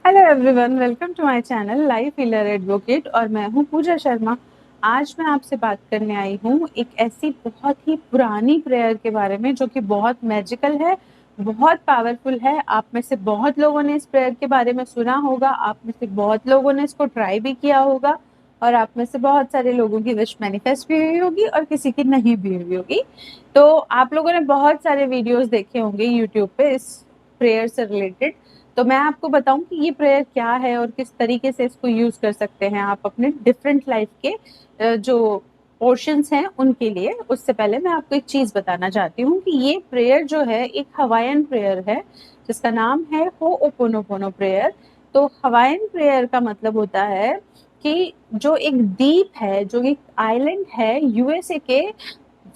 Hello everyone, welcome to my channel life healer advocate और मैं हूं पूजा शर्मा। आज मैं आपसे बात करने आई हूं एक ऐसी बहुत ही पुरानी प्रेयर के बारे में जो कि बहुत मैजिकल है, बहुत पावरफुल है। आप में से बहुत लोगों ने इस प्रेयर के बारे में सुना होगा, आप में से बहुत लोगों ने इसको ट्राई भी किया होगा और आप में से बहुत सारे लोगों की विश मैनिफेस्ट भी हुई होगी और किसी की नहीं भी हुई होगी। तो आप लोगों ने बहुत सारे वीडियोस देखे होंगे यूट्यूब पे इस प्रेयर से रिलेटेड। तो मैं आपको बताऊं कि ये प्रेयर क्या है और किस तरीके से इसको यूज कर सकते हैं आप अपने डिफरेंट लाइफ के जो पोर्शंस हैं उनके लिए। उससे पहले मैं आपको एक चीज बताना चाहती हूँ कि ये प्रेयर जो है एक हवाईयन प्रेयर है जिसका नाम है होओपोनोपोनो प्रेयर। तो हवाईयन प्रेयर का मतलब होता है कि जो एक द्वीप है, जो एक आइलैंड है यूएसए के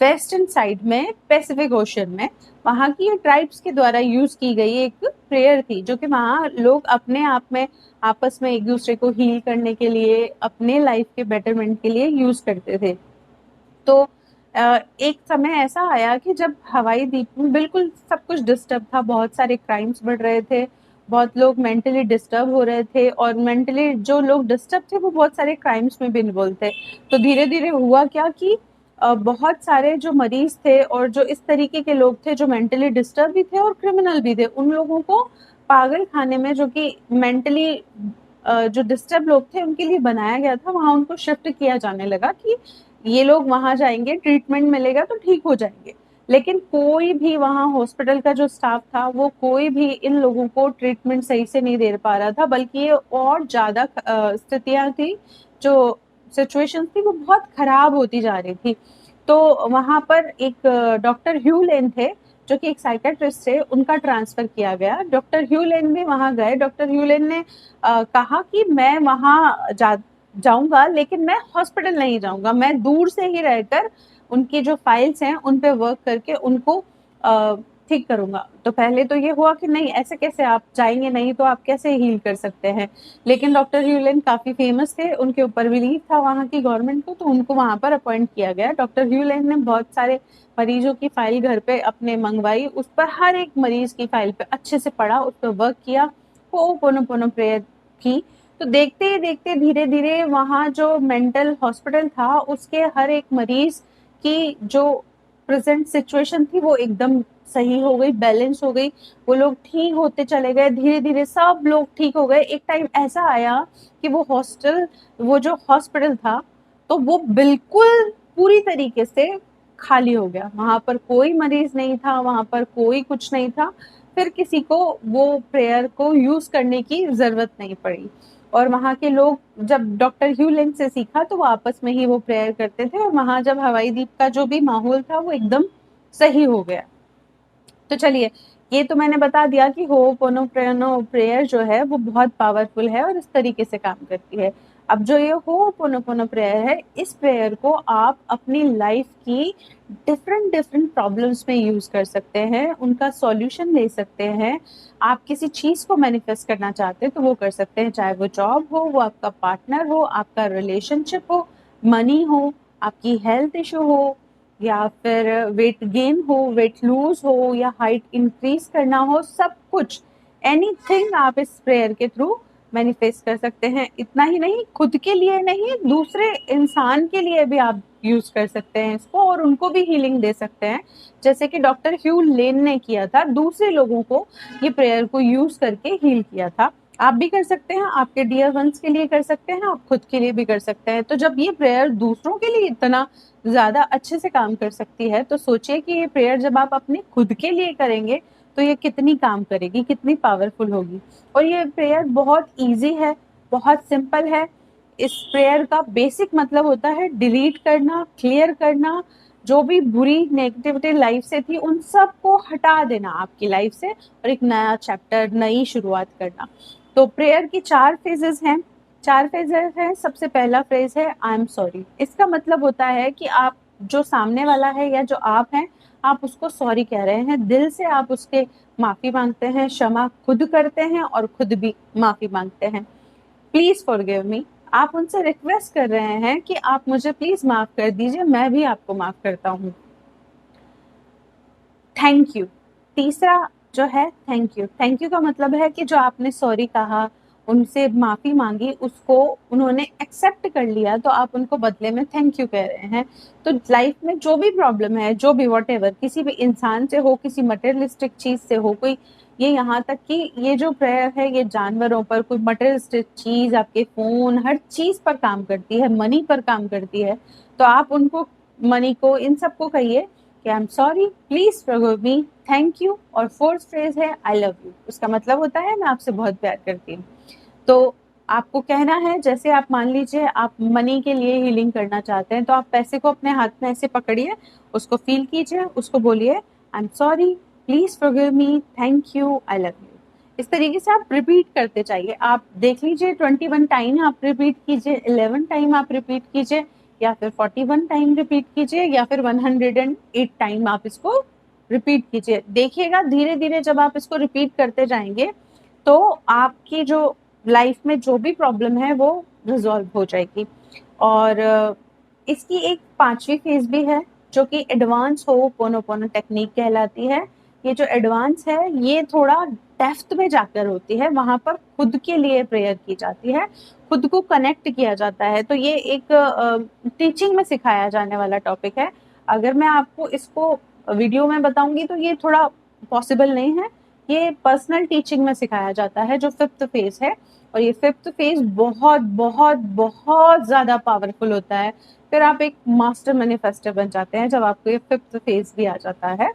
वेस्टर्न साइड में, पैसिफिक ओशन में, वहां की ट्राइब्स के द्वारा यूज की गई एक प्रेयर थी जो कि वहां लोग अपने आप में आपस में एक दूसरे को हील करने के लिए, अपने लाइफ के बेटरमेंट के लिए यूज करते थे। तो एक समय ऐसा आया कि जब हवाई द्वीप में बिल्कुल सब कुछ डिस्टर्ब था, बहुत सारे क्राइम्स बढ़ रहे थे, बहुत लोग मेंटली डिस्टर्ब हो रहे थे और मेंटली जो लोग डिस्टर्ब थे वो बहुत सारे क्राइम्स में भी इन्वॉल्व थे। तो धीरे धीरे हुआ क्या कि बहुत सारे जो मरीज थे और जो इस तरीके के लोग थे जो मेंटली डिस्टर्ब भी थे और क्रिमिनल भी थे, उन लोगों को पागल खाने में, जो कि मेंटली जो डिस्टर्ब लोग थे उनके लिए बनाया गया था, वहां उनको शिफ्ट किया जाने लगा कि ये लोग वहां जाएंगे, ट्रीटमेंट मिलेगा तो ठीक हो जाएंगे। लेकिन कोई भी वहां हॉस्पिटल का जो स्टाफ था वो कोई भी इन लोगों को ट्रीटमेंट सही से नहीं दे पा रहा था, बल्कि ये और ज्यादा स्थितियां थी, जो सिचुएशन थी वो बहुत खराब होती जा रही थी। तो वहां पर एक डॉक्टर ह्यू लेन थे जो कि एक साइकेट्रिस्ट थे, उनका ट्रांसफर किया गया। डॉक्टर ह्यू लेन भी वहां गए। डॉक्टर ह्यू लेन ने कहा कि मैं वहां जाऊंगा लेकिन मैं हॉस्पिटल नहीं जाऊंगा, मैं दूर से ही रहकर उनकी जो फाइल्स हैं उन पे वर्क करके उनको ठीक करूंगा। तो पहले तो ये हुआ कि नहीं, ऐसे कैसे आप जाएंगे, नहीं तो आप कैसे हील कर सकते हैं। लेकिन डॉक्टर ह्यूलेन काफी फेमस थे, उनके ऊपर बिलीव था वहां की गवर्नमेंट को, तो उनको वहां पर अपॉइंट किया गया। डॉक्टर ह्यूलेन ने बहुत सारे मरीजों की फाइल घर पे अपने मंगवाई, उस पर हर एक मरीज की फाइल पे अच्छे से पढ़ा, उस पर वर्क किया, पोनो प्रेयर की। तो देखते ही देखते धीरे धीरे वहां जो मेंटल हॉस्पिटल था उसके हर एक मरीज की जो प्रेजेंट सिचुएशन थी वो एकदम सही हो गई, बैलेंस हो गई। वो लोग ठीक होते चले गए, धीरे धीरे सब लोग ठीक हो गए। एक टाइम ऐसा आया कि वो जो हॉस्पिटल था तो वो बिल्कुल पूरी तरीके से खाली हो गया, वहां पर कोई मरीज नहीं था, वहां पर कोई कुछ नहीं था। फिर किसी को वो प्रेयर को यूज करने की जरूरत नहीं पड़ी और वहां के लोग जब डॉक्टर ह्यू लेन से सीखा तो वो आपस में ही वो प्रेयर करते थे और वहां जब हवाई द्वीप का जो भी माहौल था वो एकदम सही हो गया। तो चलिए, ये तो मैंने बता दिया कि होओपोनोपोनो प्रेयर जो है वो बहुत पावरफुल है और इस तरीके से काम करती है। अब जो ये होओपोनोपोनो प्रेयर है, इस प्रेयर को आप अपनी लाइफ की डिफरेंट डिफरेंट प्रॉब्लम्स में यूज कर सकते हैं, उनका सॉल्यूशन ले सकते हैं। आप किसी चीज को मैनिफेस्ट करना चाहते हैं तो वो कर सकते हैं, चाहे वो जॉब हो, वो आपका पार्टनर हो, आपका रिलेशनशिप हो, मनी हो, आपकी हेल्थ इशू हो, या फिर वेट गेन हो, वेट लूज हो, या हाइट इंक्रीज करना हो, सब कुछ, एनीथिंग आप इस प्रेयर के थ्रू मैनिफेस्ट कर सकते हैं। इतना ही नहीं, खुद के लिए नहीं, दूसरे इंसान के लिए भी आप यूज कर सकते हैं इसको और उनको भी हीलिंग दे सकते हैं, जैसे कि डॉक्टर ह्यू लेन ने किया था, दूसरे लोगों को ये प्रेयर को यूज करके हील किया था। आप भी कर सकते हैं, आपके डियर वंस के लिए कर सकते हैं, आप खुद के लिए भी कर सकते हैं। तो जब ये प्रेयर दूसरों के लिए इतना ज्यादा अच्छे से काम कर सकती है तो सोचिए कि ये प्रेयर जब आप अपने खुद के लिए करेंगे तो ये कितनी काम करेगी, कितनी पावरफुल होगी। और ये प्रेयर बहुत इजी है, बहुत सिंपल है। इस प्रेयर का बेसिक मतलब होता है डिलीट करना, क्लियर करना, जो भी बुरी नेगेटिविटी लाइफ से थी उन सब को हटा देना आपकी लाइफ से और एक नया चैप्टर, नई शुरुआत करना। तो प्रेयर की 4 फेजेस हैं। 4 फेजेस हैं। सबसे पहला फेज है आई एम सॉरी। इसका मतलब होता है कि आप जो सामने वाला है या जो आप हैं, आप उसको सॉरी कह रहे हैं, दिल से आप उसके माफी मांगते हैं, क्षमा खुद करते हैं और खुद भी माफी मांगते हैं। प्लीज फॉरगिव मी, आप उनसे रिक्वेस्ट कर रहे हैं कि आप मुझे प्लीज माफ कर दीजिए, मैं भी आपको माफ करता हूँ। Thank you. तीसरा जो है थैंक यू। थैंक यू का मतलब है कि जो आपने सॉरी कहा उनसे माफ़ी माँगी, उसको उन्होंने एक्सेप्ट कर लिया, तो आप उनको बदले में थैंक यू कह रहे हैं। तो लाइफ में जो भी प्रॉब्लम है, जो भी व्हाटएवर, किसी भी इंसान से हो, किसी मटेरियलिस्टिक चीज़ से हो, कोई ये यहाँ तक कि ये जो प्रेयर है ये जानवरों पर, कोई मटेरियलिस्टिक चीज़, आपके फ़ोन, हर चीज़ पर काम करती है, मनी पर काम करती है। तो आप उनको, मनी को, इन सबको कहिए कि I am sorry, please forgive me, thank you, और फोर्थ फ्रेज़ है आई लव यू। उसका मतलब होता है मैं आपसे बहुत प्यार करती हूँ। तो आपको कहना है, जैसे आप मान लीजिए आप मनी के लिए हीलिंग करना चाहते हैं, तो आप पैसे को अपने हाथ में ऐसे पकड़िए, उसको फ़ील कीजिए, उसको बोलिए I am sorry, please forgive me, thank you, I love you. इस तरीके से आप रिपीट करते जाइए। आप देख लीजिए 21 टाइम आप रिपीट कीजिए, 11 टाइम आप रिपीट कीजिए, या फिर 41 टाइम रिपीट कीजिए, या फिर 108 टाइम आप इसको रिपीट कीजिए। देखिएगा धीरे-धीरे जब आप इसको रिपीट करते जाएँगे, तो आपकी जो लाइफ में जो भी प्रॉब्लम है वो रिज़ॉल्व हो जाएगी। और इसकी एक 5वीं फ़ेज़ भी है, जो कि एडवांस होओपोनोपोनो टेक्निक कहलाती है। ये जो एडवांस है, ये थोड़ा डेप्थ में जाकर होती है, वहाँ पर खुद के लिए प्रेयर की जाती है, खुद को कनेक्ट किया जाता है। तो ये एक टीचिंग में सिखाया जाने वाला टॉपिक है। अगर मैं आपको इसको वीडियो में बताऊँगी तो ये थोड़ा पॉसिबल नहीं है। ये पर्सनल टीचिंग में सिखाया जाता है, जो 5th फ़ेज़ है, और ये 5th फ़ेज़ बहुत, बहुत, बहुत ज़्यादा पावरफुल होता है। फिर आप एक मास्टर मैनिफेस्टर बन जाते हैं जब आपको ये 5th फ़ेज़ भी आ जाता है।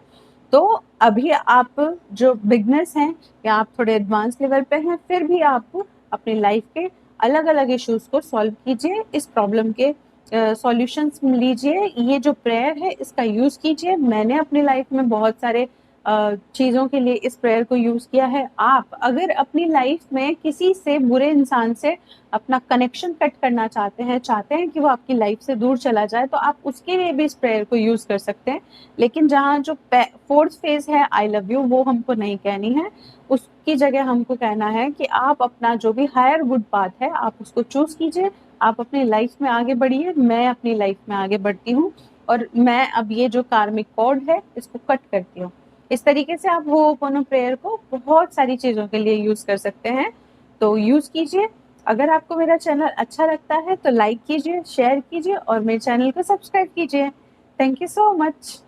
तो अभी आप जो बिगिनर्स हैं, या आप थोड़े एडवांस लेवल पे हैं, फिर भी आप अपनी लाइफ के अलग-अलग इश्यूज़ को सॉल्व कीजिए, इस प्रॉब्लम के सॉल्यूशंस लीजिए, ये जो प्रेयर है इसका यूज़ कीजिए। मैंने अपनी लाइफ में बहुत सारे चीज़ों के लिए इस प्रेयर को यूज़ किया है। आप अगर अपनी लाइफ में किसी से, बुरे इंसान से अपना कनेक्शन कट करना चाहते हैं कि वो आपकी लाइफ से दूर चला जाए, तो आप उसके लिए भी इस प्रेयर को यूज़ कर सकते हैं। लेकिन जहाँ जो 4th फ़ेज़ है आई लव यू, वो हमको नहीं कहनी है। उसकी जगह हमको कहना है कि आप अपना जो भी हायर गुड पाथ है, आप उसको चूज़ कीजिए, आप अपनी लाइफ में आगे बढ़िए, मैं अपनी लाइफ में आगे बढ़ती हूँ, और मैं अब ये जो कार्मिक कॉर्ड है इसको कट करती हूँ। इस तरीके से आप होओपोनो प्रेयर को बहुत सारी चीज़ों के लिए यूज़ कर सकते हैं, तो यूज़ कीजिए। अगर आपको मेरा चैनल अच्छा लगता है तो लाइक कीजिए, शेयर कीजिए, और मेरे चैनल को सब्सक्राइब कीजिए। Thank you so much.